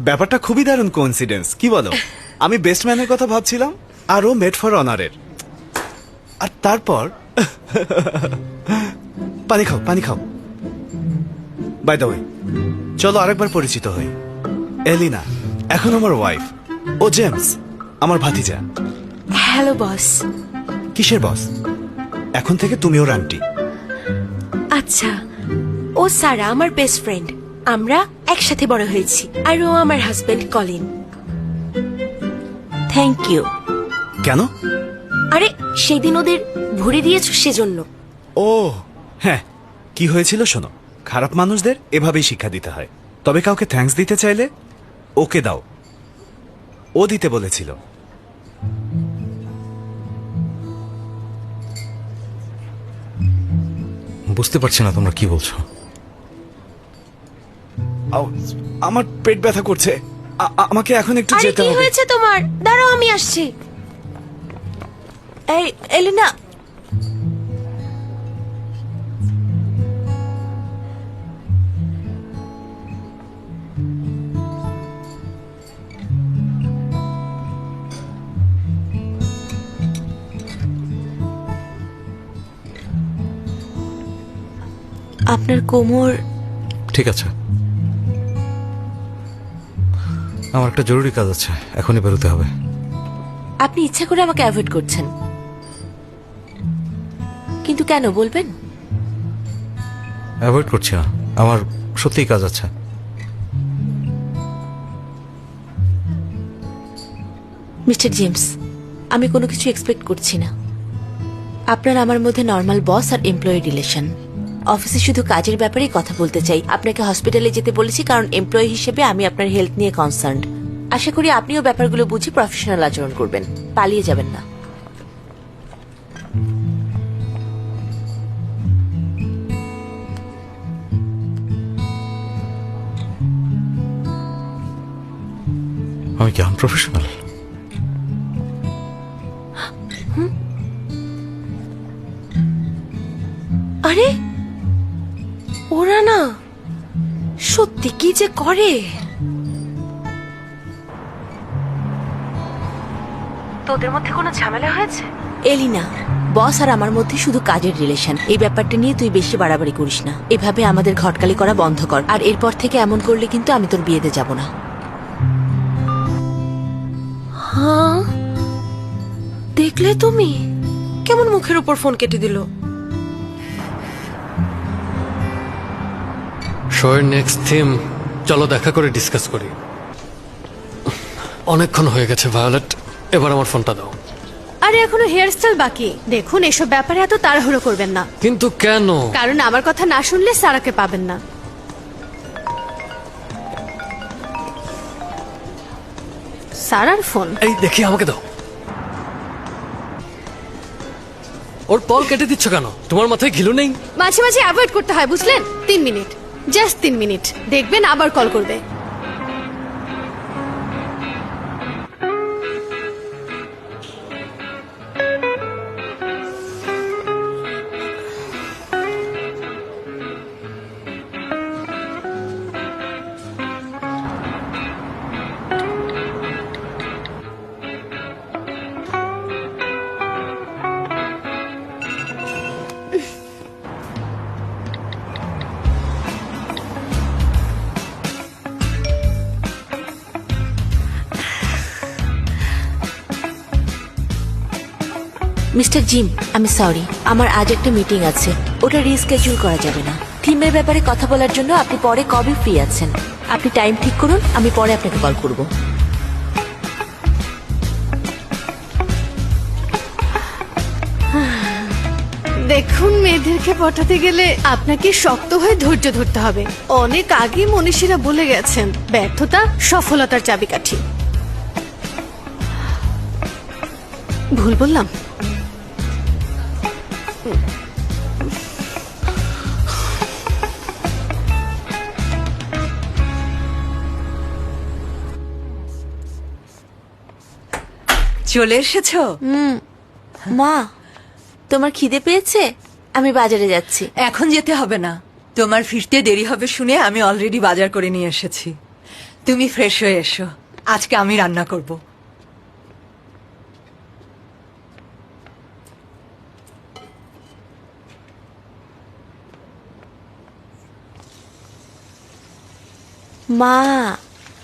ব্যাপারটা খুবই দারুণ কোইন্সিডেন্স, কি বলো? আমি বেস্ট ম্যানের কথা ভাবছিলাম আর ও মেড ফর অনারের। আর তারপর পানি খাও, পানি খাও। বাই দ্য ওয়ে, চলো আরেকবার পরিচিত হই। এলিনা এখন আমার ওয়াইফ, ও জেমস আমার ভাতিজা। Hello boss. কিসের বস? এখন থেকে তুমি ওর আন্টি। আচ্ছা, ও সারা আমার বেস্ট ফ্রেন্ড, আমরা একসাথে বড় হয়েছি। আর ও আমার হাজবেন্ড কলিন। Thank you. কেন? আরে সেদিন ওদের ভরে দিয়েছো সেজন্য। ও হ্যাঁ, কি হয়েছিল শোনো, খারাপ মানুষদের এভাবেই শিক্ষা দিতে হয়। তবে কাউকে থ্যাঙ্কস দিতে চাইলে ওকে দাও, ও দিতে বলেছিল। বুঝতে পারছি না তোমরা কি বলছো। আমার পেট ব্যথা করছে, আমাকে এখন একটু আরে যেতে কি হবে। হয়েছে তোমার? দাঁড়াও আমি আসছি। এই এলিনা, আপনার কোমর। ঠিক আছে, আমার একটা জরুরি কাজ আছে, এখনই বেরোতে হবে। আপনি ইচ্ছা করে আমাকে অ্যাভয়েড করছেন, কিন্তু কেন বলবেন? অ্যাভয়েড করছি না, আমার সত্যিই কাজ আছে। মিস্টার জেমস, আমি কোনো কিছু এক্সপেক্ট করছি না। আপনার আমার মধ্যে নর্মাল বস আর এমপ্লয়ি রিলেশন। অফিসে শুধু কাজের ব্যাপারেই কথা বলতে চাই। আপনাকে হসপিটালে যেতে বলেছি কারণ এমপ্লয়ি হিসেবে আমি আপনার হেলথ নিয়ে কনসার্নড। আশা করি আপনিও ব্যাপারগুলো বুঝে প্রফেশনাল আচরণ করবেন, পালিয়ে যাবেন না। আমি কি আনপ্রফেশনাল? আরে ওরা না সত্যি কি যে করে। তোদের মধ্যে কোনো ঝামেলা হয়েছে? এলিনা, বস আর আমার মধ্যে শুধু কাজের রিলেশন। এই ব্যাপারটা নিয়ে তুই বেশি বাড়াবাড়ি করিস না। এভাবে আমাদের ঘটকালি করা বন্ধ কর। আর এরপর থেকে এমন করলে কিন্তু আমি তোর বিয়েতে যাব না। হ্যাঁ, দেখলে তুমি কেমন মুখের উপর ফোন কেটে দিল। শোয়ের নেক্সট থিম চলো দেখা করে ডিসকাস করি। অনেকক্ষণ হয়ে গেছে ভায়োলেট, এবার আমার ফোনটা দাও। আরে এখনো হেয়ার স্টাইল বাকি। দেখুন, এসব ব্যাপারে এত তাড়াহুড়ো করবেন না, কিন্তু কেন? কারণ আমার কথা না শুনলে সারাকে পাবেন না। সারার ফোন। এই দেখি, আমাকে দাও। ওর কল কেটে দিচ্ছ কেন? তোমার মাথায় ঘিলু নেই? মাঝে মাঝে অ্যাভয়েড করতে হয়, বুঝলেন? 3 মিনিট, জাস্ট 3 মিনিট, দেখবেন আবার কল করবে। মিস্টার জিম, আমি সরি, আমার আজ একটা মিটিং আছে, ওটা রিস্কেডিউল করা যাবে না। থিমের ব্যাপারে কথা বলার জন্য আপনি পরে কবে ফ্রি আছেন? আপনি টাইম ঠিক করুন, আমি পরে আপনাকে কল করব। দেখুন, মেয়েদেরকে পটাতে গেলে আপনাকে শক্ত হয়ে ধৈর্য ধরতে হবে। অনেক আগে মনীষীরা বলে গেছেন, ব্যর্থতা সফলতার চাবিকাঠি। ভুল বললাম? চলে এসেছো? মা, তোমার খিদে পেয়েছে? আমি বাজারে যাচ্ছি। এখন যেতে হবে না, তোমার ফিরতে দেরি হবে শুনে আমি অলরেডি বাজার করে নিয়ে এসেছি। তুমি ফ্রেশ হয়ে এসো, আজকে আমি রান্না করব। মা,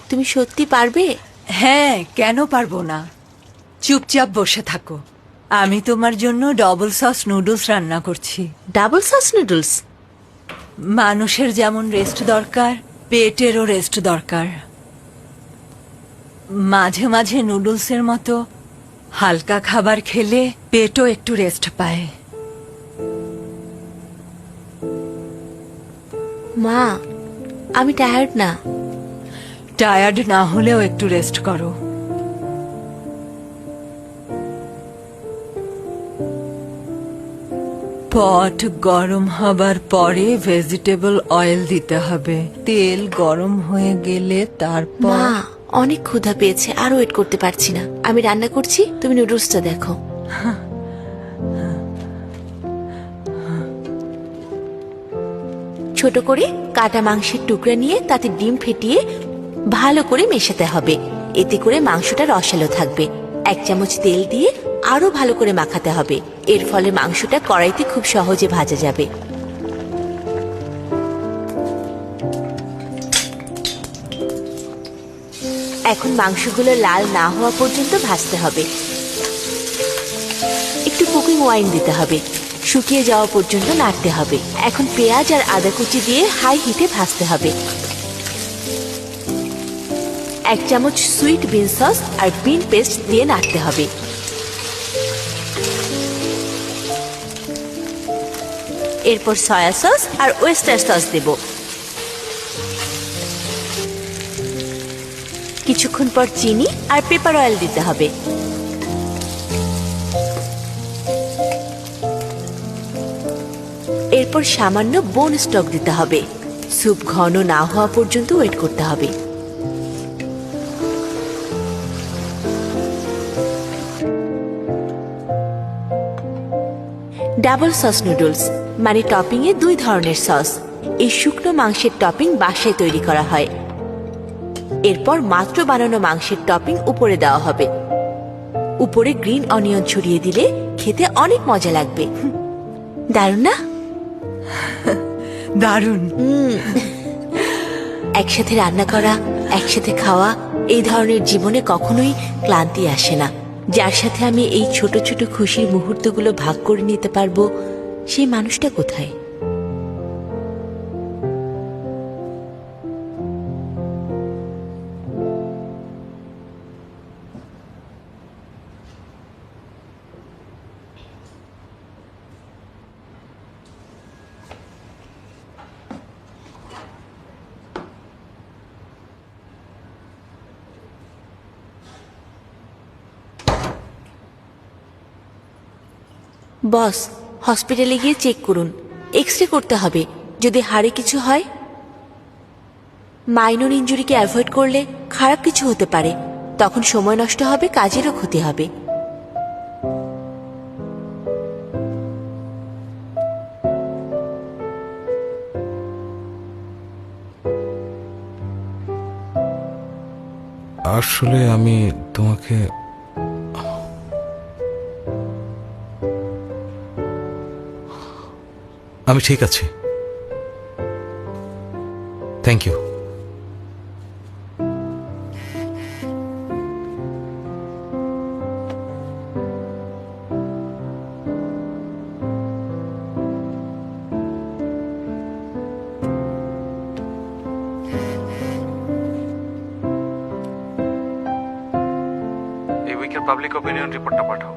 তুমি সত্যি পারবে? হ্যাঁ, কেন পারবো না? চুপচাপ বসে থাকো, আমি তোমার জন্য ডবল সস নুডলস রান্না করছি। Double sauce noodles? মানুষের যেমন রেস্ট দরকার, পেটেরও রেস্ট দরকার। মাঝে মাঝে নুডলসের মতো হালকা খাবার খেলে পেটও একটু রেস্ট পায়। মা, আমি টায়ার্ড না। টায়ার্ড না হলেও একটু রেস্ট করো। পট গরম হবার পরে ভেজিটেবল অয়েল দিতে হবে। তেল গরম হয়ে গেলে তারপর মা, অনেক ক্ষুধা পেয়েছে, আর ওয়েট করতে পারছি না। আমি রান্না করছি, তুমি নুডলসটা দেখো। ছোট করে কাটা মাংসের টুকরা নিয়ে তাতে ডিম ফেটিয়ে ভালো করে মেশাতে হবে। এতে করে মাংসটা রসালো থাকবে। 1 চামচ তেল দিয়ে আরো ভালো করে মাখাতে হবে। এর ফলে মাংসটা কড়াইতে খুব সহজে ভাজা যাবে। এখন মাংসগুলো লাল না হওয়া পর্যন্ত ভাজতে হবে। একটু কুকিং ওয়াইন দিতে হবে। শুকিয়ে যাওয়া পর্যন্ত নাড়তে হবে। এখন পেঁয়াজ আর আদা কুচি দিয়ে হাই হিটে ভাজতে হবে। 1 চামচ সুইট বিন সস আর বিন পেস্ট দিয়ে নাড়তে হবে। এরপর সয়া সস আর ওয়েস্টার সস দেব। কিছুক্ষণ পর চিনি আর পেপার অয়েল দিতে হবে। এরপর সামান্য বোন স্টক দিতে হবে। স্যুপ ঘন না হওয়া পর্যন্ত ওয়েট করতে হবে। ডাবল সস নুডলস মানে টপিং এ 2 ধরনের সস। এই শুকনো মাংসের টপিং বাসায় তৈরি করা হয়। এরপর মাত্র বানানো মাংসের টপিং উপরে দেওয়া হবে। উপরে গ্রিন অনিয়ন ছড়িয়ে দিলে খেতে অনেক মজা লাগবে। দারুণ না? দারুণ। একসাথে রান্না করা, একসাথে খাওয়া, এই ধরনের জীবনে কখনোই ক্লান্তি আসে না। যার সাথে আমি এই ছোট ছোট খুশির মুহূর্তগুলো ভাগ করে নিতে পারবো, সেই মানুষটা কোথায়? বস, হসপিটালে গিয়ে চেক করুন। এক্সরে করতে হবে। যদি হাড়ে কিছু হয়। মাইনর ইনজুরিকে অ্যাভয়েড করলে খারাপ কিছু হতে পারে। তখন সময় নষ্ট হবে, কাজেরও ক্ষতি হবে। আসলে আমি তোমাকে আমি ঠিক আছি। Thank you. এই উইকের পাবলিক অপিনিয়ন রিপোর্টটা পাঠাও।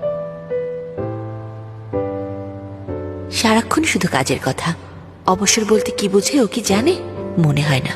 সারাক্ষণ শুধু কাজের কথা। অবসর বলতে কি বোঝে ও কি জানে? মনে হয় না।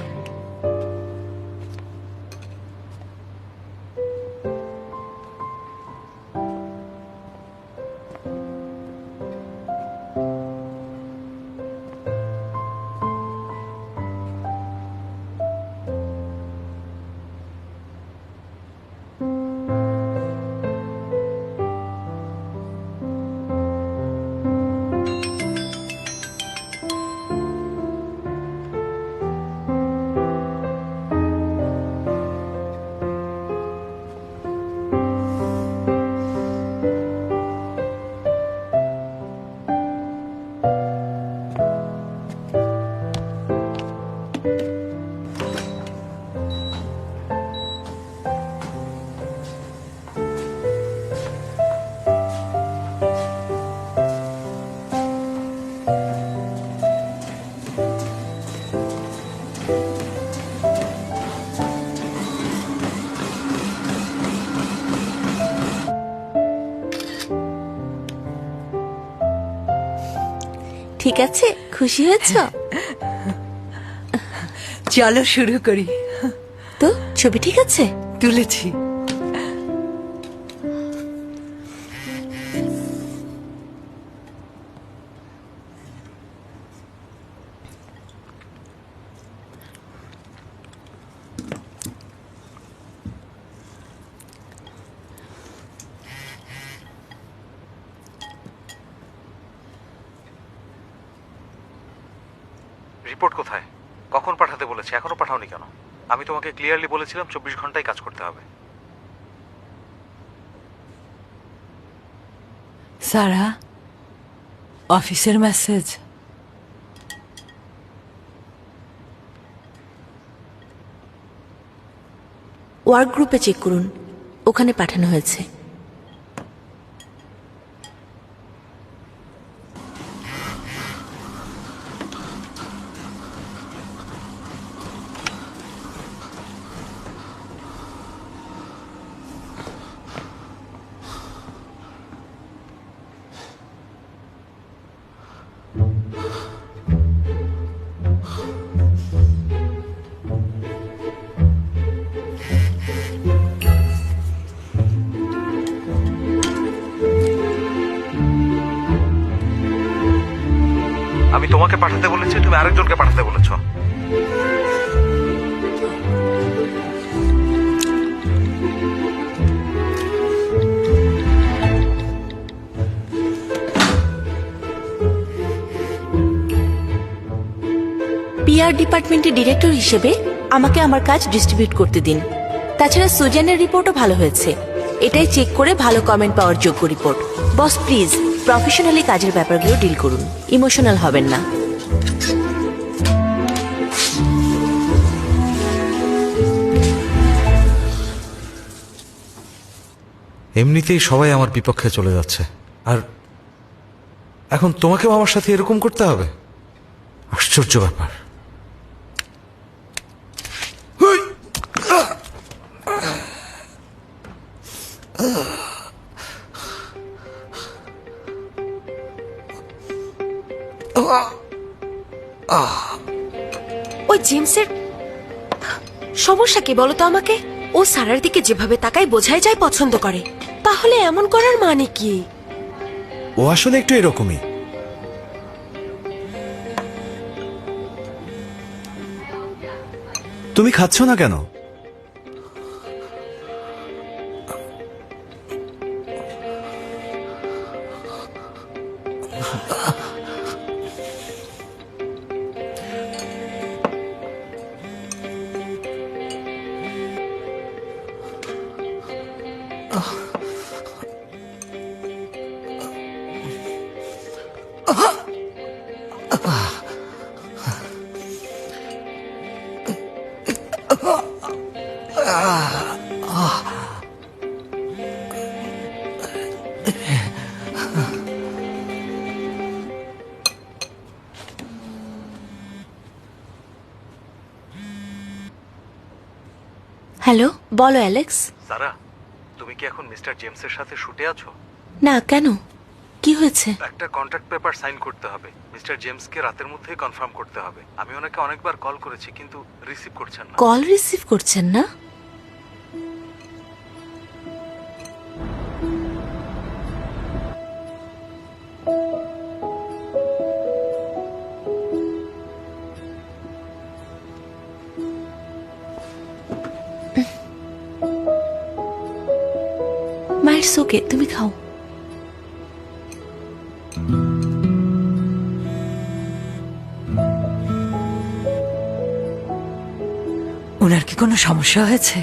ঠিক আছে, খুশি হয়েছ? চলো শুরু করি। তো ছবি ঠিক আছে? তুলেছি। রিপোর্ট কোথায়? কখন পাঠাতে বলেছে? এখনো পাঠাওনি কেন? আমি তোমাকে ক্লিয়ারলি বলেছিলাম 24 ঘন্টায় কাজ করতে হবে। সারা, অফিসের মেসেজ। ওয়ার্ক গ্রুপে চেক করুন, ওখানে পাঠানো হয়েছে। আমি তোমাকে পাঠাতে বলেছি, তুমি আরেকজনকে পাঠাতে বলেছো। পিআর ডিপার্টমেন্টের ডিরেক্টর হিসেবে আমাকে আমার কাজ ডিস্ট্রিবিউট করতে দিন। তাছাড়া সুজানের রিপোর্টও ভালো হয়েছে, এটাই চেক করে ভালো কমেন্ট পাওয়ার যোগ্য রিপোর্ট। বস প্লিজ প্রফেশনালি কাজের ব্যাপারগুলো ডিল করুন, ইমোশনাল হবেন না। এমনিতেই সবাই আমার বিপক্ষে চলে যাচ্ছে, আর এখন তোমাকেও আমার সাথে এরকম করতে হবে? আশ্চর্য ব্যাপার। ওই জেমসের সমস্যা কি বলো তো আমাকে? ও সারার দিকে যেভাবে তাকায় বোঝাই যায় পছন্দ করে। তাহলে এমন করার মানে কি? ও আসলে একটু এরকমই। তুমি খাচ্ছ না কেন? হ্যালো, বলো অ্যালেক্স। সারা, তুমি কি এখন মিস্টার জেমসের সাথে শুটে আছো? না, কেন? কি হয়েছে? একটা কন্ট্রাক্ট পেপার সাইন করতে হবে। মিস্টার জেমসকে রাতের মধ্যেই কনফার্ম করতে হবে। আমি ওনাকে অনেকবার কল করেছি, কিন্তু রিসিভ করছেন না। কল রিসিভ করছেন না? মায়ের সোকে, তুমি খাও। ওনার কি কোনো সমস্যা হয়েছে?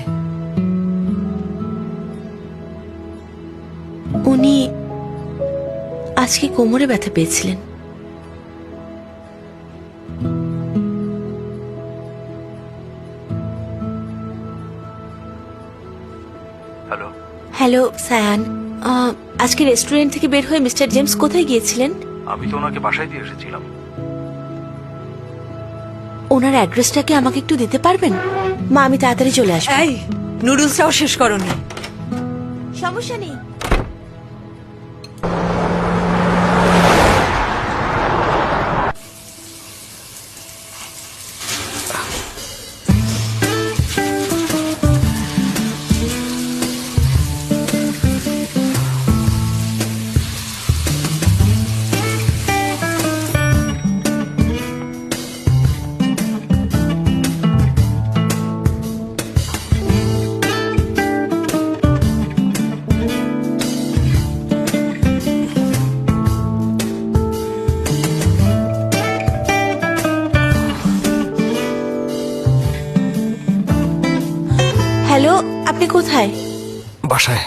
উনি আজকে কোমরে ব্যথা পেয়েছিলেন। হ্যালো। হ্যালো সায়ান, আজকে রেস্টুরেন্ট থেকে বের হয়ে মিস্টার জেমস কোথায় গিয়েছিলেন? আমি তো ওনাকে বাসায় দিয়ে এসেছিলাম। ওনার অ্যাড্রেসটা কি আমাকে একটু দিতে পারবেন? মা, আমি তাড়াতাড়ি চলে আসবো। এই নুডলসটাও শেষ করনি? সমস্যা নেই। আপনি কোথায়? বাসায়।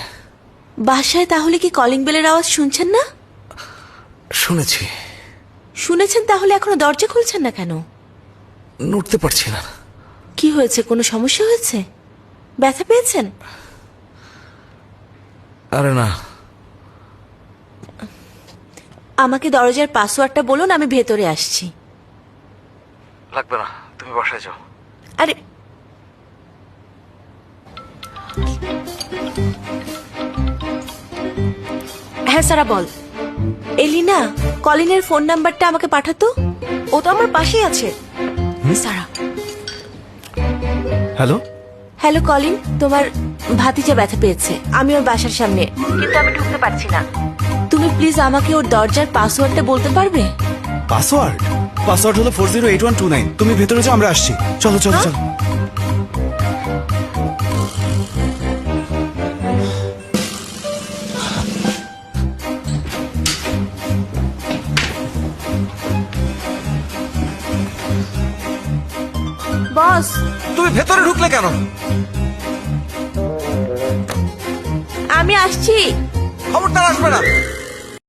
বাসায়? তাহলে কি কলিং বেলের আওয়াজ শুনছেন না? শুনেছি। শুনেছেন, তাহলে এখনো দরজা খুলছেন না কেন? নড়তে পারছি না। কি হয়েছে? কোনো সমস্যা হয়েছে? ব্যথা পেয়েছেন? আরে না। আমাকে দরজার পাসওয়ার্ডটা বলুন, আমি ভেতরে আসছি। লাগবে না, তুমি বাসায় যাও। আরে হ্যাঁ সারা বল। এলিনা, কলিনের ফোন নাম্বারটা আমাকে পাঠাতো। ও তো আমার পাশেই আছে। সারা, হ্যালো, হ্যালো কলিন, তোমার ভাতিজা ব্যথা পেয়েছে। আমি ওর বাসার সামনে, কিন্তু আমি ঢুকতে পারছি না। তুমি প্লিজ আমাকে ওর দরজার পাসওয়ার্ডটা বলতে পারবে? পাসওয়ার্ড? পাসওয়ার্ড হলো 408129। তুমি ভেতরে যাও, আমরা আসছি। চলো চলো চলো। বস, তুমি ভেতরে ঢুকলে কেন? আমি আসছি। খবরদার আসবে না।